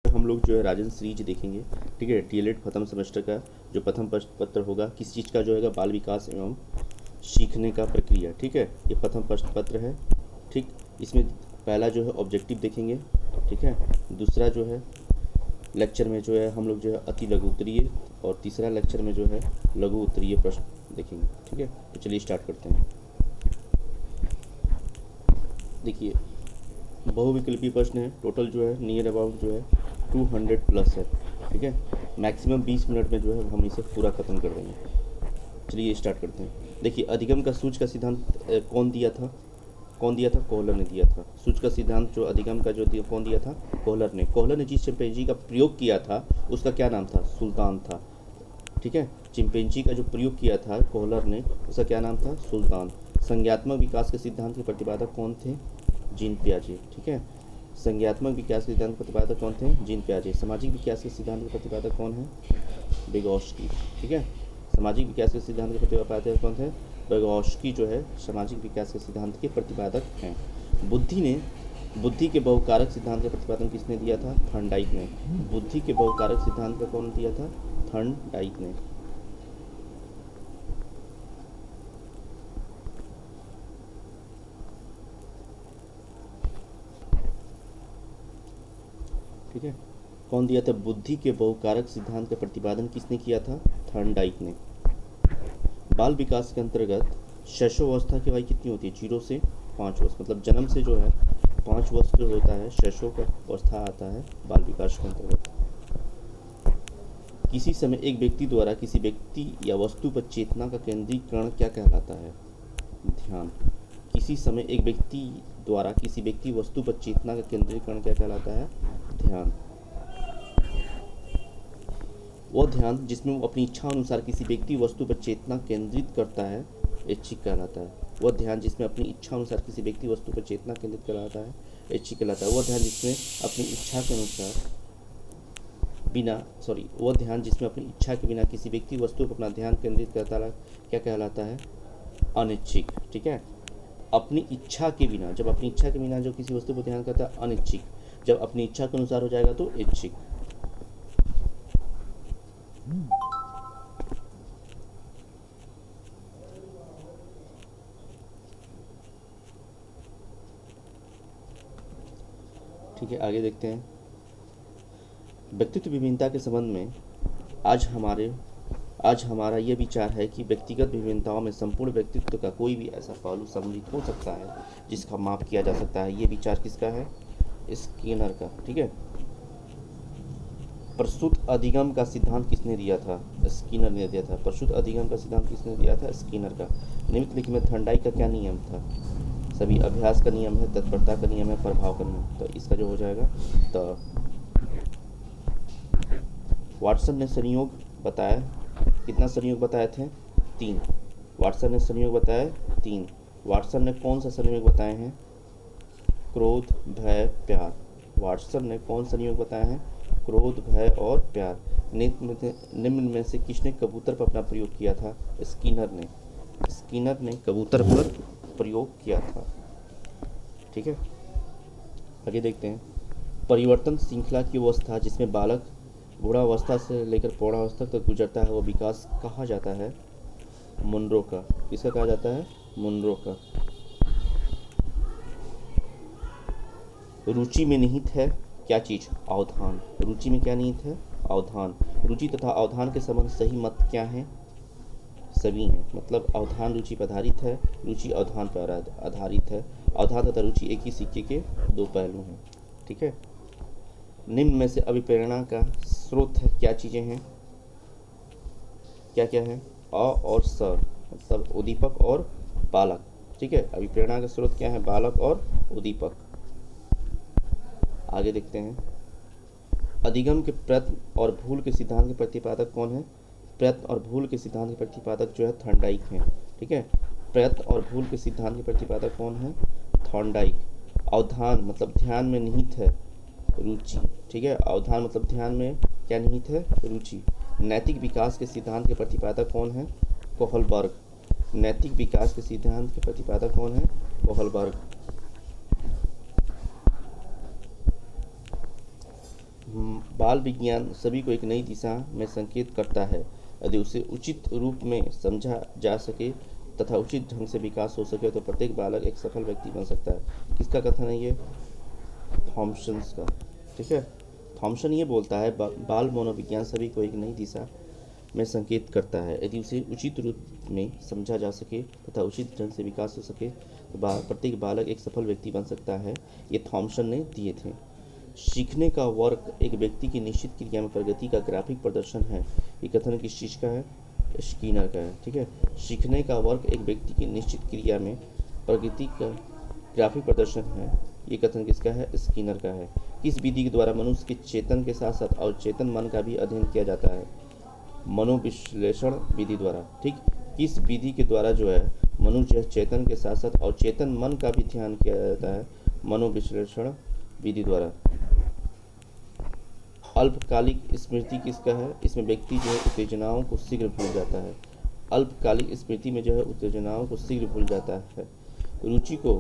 हम लोग जो है राजन सीरीज देखेंगे। ठीक है, डीएलएड प्रथम सेमेस्टर का जो प्रथम प्रश्न पत्र होगा किस चीज़ का जो है बाल विकास एवं सीखने का प्रक्रिया। ठीक है, ये प्रथम प्रश्न पत्र है। ठीक, इसमें पहला जो है ऑब्जेक्टिव देखेंगे। ठीक है, दूसरा जो है लेक्चर में जो है हम लोग जो है अति लघु उत्तरीय, और तीसरा लेक्चर में जो है लघु उत्तरीय प्रश्न देखेंगे। ठीक है, तो चलिए स्टार्ट करते हैं। देखिए, बहुविकल्पी प्रश्न है। टोटल जो है नियर अबाउट जो है 200 प्लस है। ठीक है, मैक्सिमम 20 मिनट में जो है हम इसे पूरा ख़त्म कर देंगे। चलिए स्टार्ट करते हैं। देखिए, अधिगम का सूच का सिद्धांत कौन दिया था? कोहलर ने दिया था। सूच का सिद्धांत जो अधिगम का कौन दिया था? कोहलर ने जिस चिंपैंजी का प्रयोग किया था उसका क्या नाम था? सुल्तान था। ठीक है, चिंपैंजी का जो प्रयोग किया था कोहलर ने, उसका क्या नाम था? सुल्तान। संज्ञात्मक विकास के सिद्धांत के प्रतिपादक कौन थे? जीन पियाजे। ठीक है, संज्ञात्मक विकास के सिद्धांत के प्रतिपादक कौन थे? जीन पियाजे। सामाजिक विकास के सिद्धांत के प्रतिपादक कौन है? विगोत्स्की। ठीक है, सामाजिक विकास के सिद्धांत के प्रतिपादक कौन थे? विगोत्स्की जो है सामाजिक विकास के सिद्धांत के प्रतिपादक हैं। बुद्धि के बहुकारक सिद्धांत का प्रतिपादन किसने दिया था? थॉर्नडाइक ने। बुद्धि के बहुकारक सिद्धांत का कौन दिया था? थॉर्नडाइक ने। ठीक है, कौन दिया था? बुद्धि के बहुकारक सिद्धांत का प्रतिपादन किसने किया था? थॉर्नडाइक ने। बाल विकास के अंतर्गत शैशवावस्था की आयु कितनी होती है? 0 से 5 वर्ष, मतलब जन्म से जो है 5 वर्ष जो होता है शैशव का अवस्था आता है बाल विकास के अंतर्गत। किसी समय एक व्यक्ति द्वारा किसी व्यक्ति या वस्तु पर चेतना का केंद्रीकरण क्या कहलाता है? ध्यान। किसी समय एक व्यक्ति द्वारा किसी व्यक्ति वस्तु पर चेतना का केंद्रीकरण क्या कहलाता है? ध्यान। वह ध्यान जिसमें वो अपनी इच्छा अनुसार किसी व्यक्ति वस्तु पर चेतना केंद्रित करता है ऐच्छिक कहलाता है। वह ध्यान जिसमें अपनी इच्छा अनुसार किसी व्यक्ति वस्तु पर चेतना केंद्रित कराता है ऐच्छिक कहलाता है। वह ध्यान जिसमें अपनी इच्छा के अनुसार वह ध्यान जिसमें अपनी इच्छा के बिना किसी व्यक्ति वस्तु पर अपना ध्यान केंद्रित करता है क्या कहलाता है? अनिच्छिक। ठीक है, अपनी इच्छा के बिना, जब अपनी इच्छा के बिना जो किसी वस्तु पर ध्यान करता है अनिच्छिक, जब अपनी इच्छा के अनुसार हो जाएगा तो ऐच्छिक। ठीक है, आगे देखते हैं। व्यक्तित्व विभिन्नता के संबंध में आज हमारा यह विचार है कि व्यक्तिगत विभिन्नताओं में संपूर्ण व्यक्तित्व का कोई भी ऐसा पहलू सम्मिलित हो सकता है जिसका माप किया जा सकता है। ये विचार किसका है? स्किनर का। ठीक है, प्रसूत अधिगम का सिद्धांत किसने दिया था? स्किनर ने दिया था। प्रसूत अधिगम का सिद्धांत किसने दिया था? स्किनर का। निम्नलिखित में थॉर्नडाइक का क्या नियम था? सभी अभ्यास का नियम है, तत्परता का नियम है, प्रभाव का नियम। तो इसका जो हो जाएगा तो वाटसन ने संयोग बताया, कितना संयोग बताए थे? 3। वाटसन ने संयोग बताया 3। वाटसन ने कौन सा संयोग बताए हैं? क्रोध, भय, प्यार। वाटसन ने कौन संयोग बताए हैं? क्रोध, भय और प्यार। निम्न में से किसने कबूतर पर अपना प्रयोग किया था? स्किनर ने कबूतर पर प्रयोग किया था। ठीक है, आगे देखते हैं। परिवर्तन श्रृंखला की अवस्था जिसमें बालक बूढ़ावस्था से लेकर प्रौढ़ावस्था तक गुजरता है वो विकास कहा जाता है? मुनरो का। किसका कहा जाता है? मुनरो का। रुचि में निहित है क्या चीज? अवधान। रुचि में क्या निहित है? अवधान। रुचि तथा अवधान के संबंध सही मत क्या है? सभी हैं, मतलब अवधान रुचि पर आधारित है, रुचि अवधान पर आधारित है। अवधान तथा रुचि एक ही सिक्के के दो पहलू हैं। ठीक है, निम्न में से अभिप्रेरणा का स्रोत है क्या चीज़ें हैं? क्या क्या है? अ और स, मतलब उद्दीपक और बालक। ठीक है, अभिप्रेरणा का स्रोत क्या है? बालक और उद्दीपक। आगे देखते हैं। अधिगम के प्रयत्न और भूल के सिद्धांत के प्रतिपादक कौन है? प्रयत्न और भूल के सिद्धांत के प्रतिपादक जो है थॉर्नडाइक हैं। ठीक है, प्रयत्न और भूल के सिद्धांत के प्रतिपादक कौन है? थॉर्नडाइक। अवधान मतलब ध्यान में निहित है रुचि। ठीक है, अवधान मतलब ध्यान में क्या निहित है? रुचि। नैतिक विकास के सिद्धांत के प्रतिपादक कौन है? कोहलबर्ग। नैतिक विकास के सिद्धांत के प्रतिपादक कौन है? कोहलबर्ग। बाल विज्ञान सभी को एक नई दिशा में संकेत करता है। यदि उसे उचित रूप में समझा जा सके तथा उचित ढंग से विकास हो सके तो प्रत्येक बालक एक सफल व्यक्ति बन सकता है। किसका कथन है ये? थॉमसन का। ठीक है, थॉमसन ये बोलता है बाल मनोविज्ञान सभी को एक नई दिशा में संकेत करता है। यदि उसे उचित रूप में समझा जा सके तथा उचित ढंग से विकास हो सके तो प्रत्येक बालक एक सफल व्यक्ति बन सकता है। ये थॉमसन ने दिए थे। सीखने का वर्क एक व्यक्ति की निश्चित क्रिया में प्रगति का ग्राफिक प्रदर्शन है। ये कथन किस चीज़ का है? स्किनर का है। ठीक है, सीखने का वर्क एक व्यक्ति की निश्चित क्रिया में प्रगति का ग्राफिक प्रदर्शन है। ये कथन किसका है? स्किनर का है। किस विधि के द्वारा मनुष्य के चेतन के साथ साथ अवचेतन मन का भी अध्ययन किया जाता है? मनोविश्लेषण विधि द्वारा। ठीक, किस विधि के द्वारा जो है मनुष्य चेतन के साथ साथ अवचेतन मन का भी ध्यान किया जाता है? मनोविश्लेषण विधि द्वारा। अल्पकालिक स्मृति किसका है? इसमें व्यक्ति जो है उत्तेजनाओं को शीघ्र भूल जाता है। अल्पकालिक स्मृति में जो है उत्तेजनाओं को शीघ्र भूल जाता है। रुचि को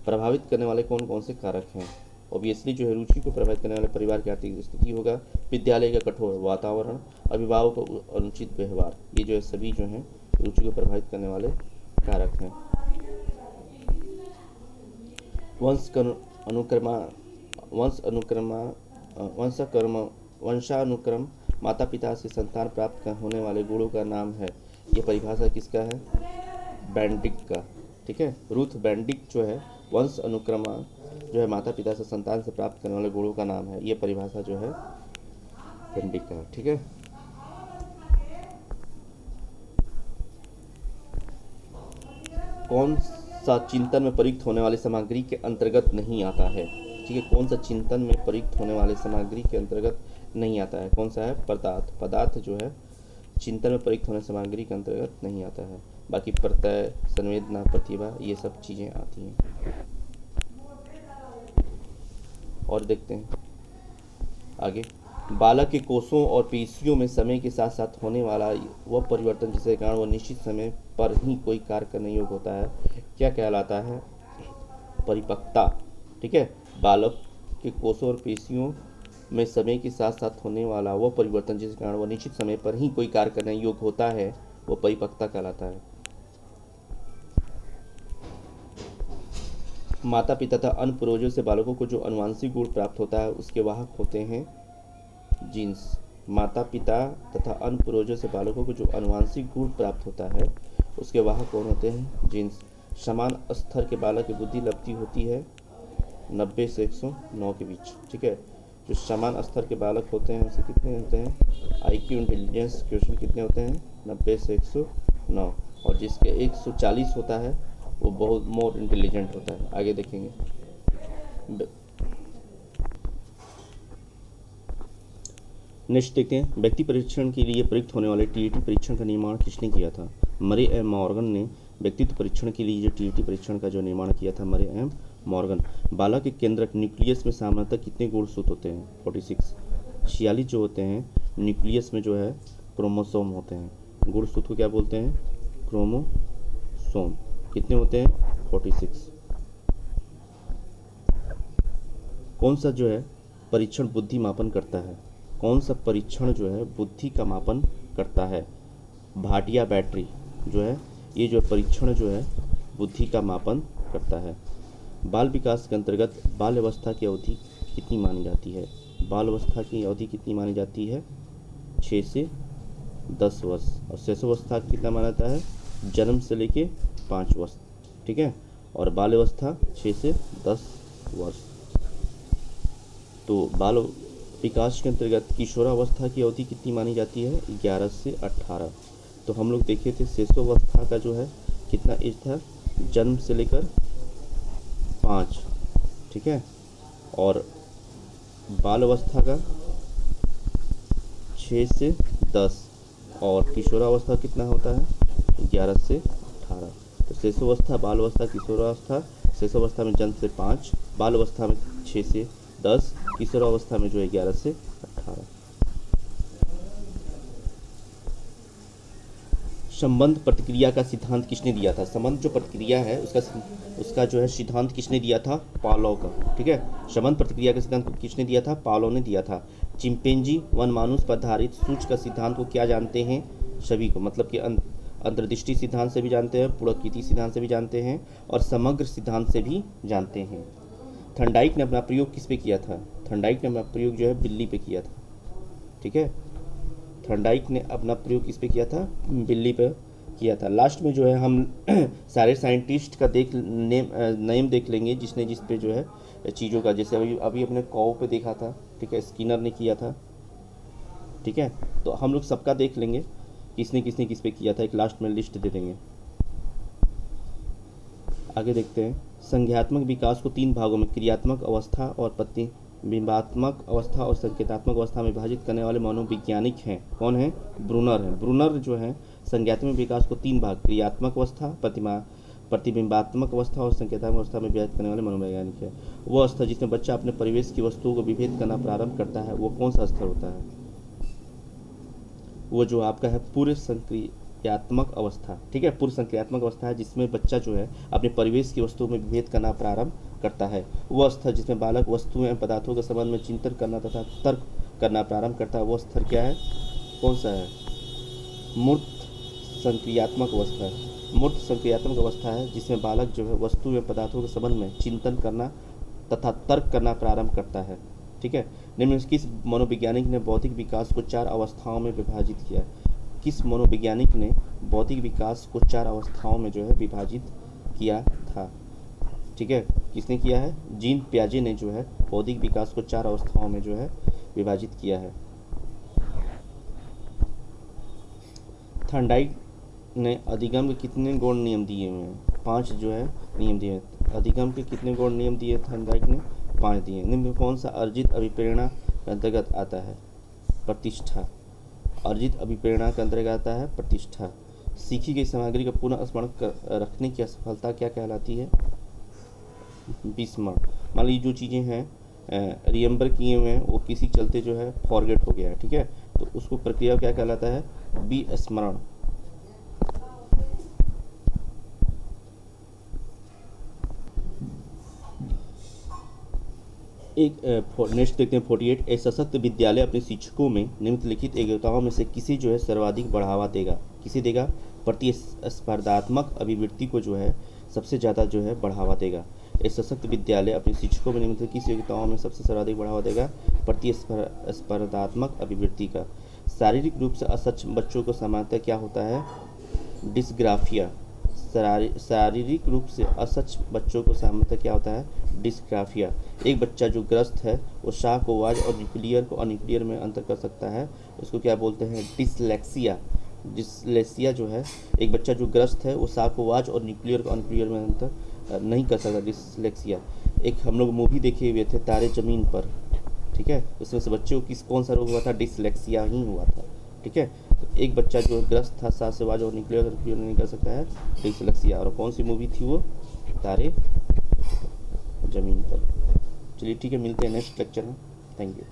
प्रभावित करने वाले कौन कौन से कारक हैं? ऑब्वियसली जो है रुचि को प्रभावित करने वाले परिवार की आर्थिक स्थिति होगा, विद्यालय का कठोर वातावरण, अभिभावक का अनुचित व्यवहार। ये जो है सभी जो हैं रुचि को प्रभावित करने वाले कारक हैं। वंशानुक्रम माता पिता से संतान प्राप्त होने वाले गुणों का नाम है। ये परिभाषा किसका है? बेंडिक का। ठीक है, रूथ बेंडिक जो है वंश अनुक्रम जो है माता पिता से संतान से प्राप्त करने वाले गुणों का नाम है। ये परिभाषा जो है बेंडिक का। ठीक है, कौन सा चिंतन में प्रयुक्त होने वाली सामग्री के अंतर्गत नहीं आता है? ठीक है, कौन सा चिंतन में प्रयुक्त होने वाली सामग्री के अंतर्गत नहीं आता है? कौन सा है? पदार्थ। पदार्थ जो है चिंतन में प्रयुक्त होने सामग्री के अंतर्गत नहीं आता है। बाकी प्रत्यय, संवेदना, प्रतिभा, ये सब चीज़ें आती हैं। और देखते हैं आगे। बालक के कोषों और पेशियों में समय के साथ साथ होने वाला वह परिवर्तन जिसके कारण वह निश्चित समय पर ही कोई कार्य करने योग्य होता है, क्या कहलाता है? परिपक्वता। ठीक है, बालक के कोषों और पेशियों में समय के साथ साथ होने वाला वह परिवर्तन जिसके कारण वह निश्चित समय पर ही कोई कार्य करने योग्य होता है, वो परिपक्वता कहलाता है। माता पिता तथा अन्य पूर्वजों से बालकों को जो अनुवांशिक गुण प्राप्त होता है उसके वाहक होते हैं जीन्स। माता पिता तथा अन्य पूर्वजों से बालकों को जो अनुवांशिक गुण प्राप्त होता है उसके वाहक कौन होते हैं? जीन्स। समान स्तर के बालक की बुद्धि लब्धि होती है 90 से 109 के बीच। ठीक है, जो समान स्तर के बालक होते हैं उसे कितने होते हैं? आईक्यू इंटेलिजेंस क्वेश्चन कितने होते हैं? 90 से 109। और जिसके 140 होता है वो बहुत मोर इंटेलिजेंट होता है। आगे देखेंगे। नेक्स्ट देखते हैं, व्यक्ति परीक्षण के लिए प्रयुक्त होने वाले टीईटी परीक्षण का निर्माण किसने किया था? मरे एम मॉर्गन ने व्यक्तित्व परीक्षण के लिए टीईटी परीक्षण का जो निर्माण किया था, मरे एम मॉर्गन। बालक के केंद्रक न्यूक्लियस में सामान्यतः कितने गुणसूत्र होते हैं? 46। 46 जो होते हैं न्यूक्लियस में जो है क्रोमोसोम होते हैं। गुणसूत्र को क्या बोलते हैं? क्रोमोसोम। कितने होते हैं? 46। कौन सा जो है परीक्षण बुद्धि मापन करता है? कौन सा परीक्षण जो है बुद्धि का मापन करता है? भाटिया बैटरी जो है ये जो परीक्षण जो है बुद्धि का मापन करता है। बाल विकास के अंतर्गत बाल अवस्था की अवधि कितनी मानी जाती है? बाल अवस्था की अवधि कितनी मानी जाती है? 6 से 10 वर्ष। और शिशुअवस्था कितना माना जाता है? जन्म से लेके 5 वर्ष। ठीक है, और बाल अवस्था 6 से 10 वर्ष। तो बाल विकास के अंतर्गत किशोरावस्था की अवधि कितनी मानी जाती है? 11 से 18। तो हम लोग देखे थे शिशुअवस्था का जो है कितना एज था? जन्म से लेकर 5। ठीक है, और बाल अवस्था का 6 से 10 और किशोरावस्था कितना होता है? 11 से 18। तो शिशुअवस्था, बाल अवस्था, किशोरावस्था। शिशुअवस्था में जन्म से 5, बाल अवस्था में 6 से 10, किशोरावस्था में जो है 11 से 18। संबंध प्रतिक्रिया का सिद्धांत किसने दिया था? संबंध जो प्रतिक्रिया है उसका जो है सिद्धांत किसने दिया था? पावलोव का। ठीक है, संबंध प्रतिक्रिया का सिद्धांत किसने दिया था? पावलोव ने दिया था। चिंपैंजी वन मानुष पर आधारित सूच का सिद्धांत को क्या जानते हैं? सभी को, मतलब कि अंतर्दृष्टि सिद्धांत से भी जानते हैं, पुनराकृति सिद्धांत से भी जानते हैं और समग्र सिद्धांत से भी जानते हैं। थर्नडाइक ने अपना प्रयोग किस पे किया था? थर्नडाइक ने अपना प्रयोग जो है बिल्ली पे किया था। ठीक है, थर्नडाइक ने अपना प्रयोग किस पे किया था? बिल्ली पे किया था। लास्ट में जो है हम सारे साइंटिस्ट का नेम देख लेंगे जिसने जिस पे जो है चीज़ों का, जैसे अभी अपने कौ पे देखा था। ठीक है, स्किनर ने किया था। ठीक है, तो हम लोग सबका देख लेंगे किसने किसने किस पे किया था, एक लास्ट में लिस्ट दे देंगे। आगे देखते हैं। संज्ञात्मक विकास को 3 भागों में क्रियात्मक अवस्था और प्रतिबिंबात्मक अवस्था और संकेतात्मक अवस्था में विभाजित करने वाले मनोवैज्ञानिक हैं। कौन है? ब्रूनर है। ब्रूनर जो है संज्ञात्मक विकास को 3 भाग क्रियात्मक अवस्था, प्रतिबिंबात्मक अवस्था और संकेतात्मक अवस्था में विभाजित करने वाले मनोवैज्ञानिक है। वो अवस्था जिसमें बच्चा अपने परिवेश की वस्तुओं को विभेद करना प्रारंभ करता है, वो कौन सा स्तर होता है? वो जो आपका है पूर्व संक्रियात्मक अवस्था। ठीक है, पूर्व संक्रियात्मक अवस्था है जिसमें बच्चा जो है अपने परिवेश की वस्तुओं में विभेद करना प्रारंभ करता है। वो स्तर जिसमें बालक वस्तुएं एवं पदार्थों के संबंध में चिंतन करना तथा तर्क करना प्रारंभ करता है, वो स्तर क्या है? कौन सा है? मूर्त संक्रियात्मक अवस्था है। मूर्त संक्रियात्मक अवस्था है जिसमें बालक जो है वस्तु एवं पदार्थों के संबंध में चिंतन करना तथा तर्क करना प्रारंभ करता है। ठीक है, निम्न में किस मनोवैज्ञानिक ने बौद्धिक विकास को 4 अवस्थाओं में विभाजित किया? किस मनोवैज्ञानिक ने बौद्धिक विकास को 4 अवस्थाओं में जो है विभाजित किया था? ठीक है, किसने किया है? जीन पियाजे ने जो है बौद्धिक विकास को 4 अवस्थाओं में जो है विभाजित किया है। थर्नडाइक ने अधिगम के कितने गौण नियम दिए हुए हैं? 5 जो है नियम दिए हैं। अधिगम के कितने गौण नियम दिए थर्नडाइक ने? 5 दिए। निम्न में कौन सा अर्जित अभिप्रेरणा के अंतर्गत आता है? प्रतिष्ठा। अर्जित अभिप्रेरणा के अंतर्गत आता है प्रतिष्ठा। सीखी गई सामग्री का पुनः स्मरण रखने की असफलता क्या कहलाती है? विस्मरण। मान लीजिए जो चीज़ें हैं रिमेंबर किए हुए हैं वो किसी चलते जो है फॉरगेट हो गया है। ठीक है, तो उसको प्रक्रिया क्या कहलाता है? विस्मरण। एक नेक्स्ट देखते हैं 48। एक सशक्त विद्यालय अपने शिक्षकों में निम्नलिखित योग्यताओं में से किसे जो है सर्वाधिक बढ़ावा देगा? किसे देगा? प्रतिस्पर्धात्मक अभिवृत्ति को जो है सबसे ज़्यादा जो है बढ़ावा देगा। एक सशक्त विद्यालय अपने शिक्षकों में निम्नलिखित किस योग्यताओं में सबसे सर्वाधिक बढ़ावा देगा? प्रतिस्पर्धात्मक अभिवृत्ति का। शारीरिक रूप से असक्षम बच्चों को सामान्यतः क्या होता है? डिस्ग्राफिया। शारीरिक रूप से असक्षम बच्चों को सामान्यतः क्या होता है? डिस्ग्राफिया। एक बच्चा जो ग्रस्त है वो शाह को वाज और न्यूक्लियर को अन्यूक्लियर में अंतर कर सकता है, उसको क्या बोलते हैं? डिसलेक्सिया। डिसलेक्सिया जो है एक बच्चा जो ग्रस्त है वो शाह को वाज और न्यूक्लियर को अन्यूक्लियर में अंतर नहीं कर सकता, डिसलेक्सिया। एक हम लोग मूवी देखे हुए थे तारे ज़मीन पर। ठीक है, उसमें से बच्चे को कौन सा रोग हुआ था? डिसलेक्सिया ही हुआ था। ठीक है, तो एक बच्चा जो ग्रस्त था शाह से वाज और न्यूक्लियर नहीं कर सकता है, डिसलेक्सिया। और कौन सी मूवी थी वो? तारे ज़मीन पर। चलिए ठीक है, मिलते हैं नेक्स्ट लेक्चर में। Thank you.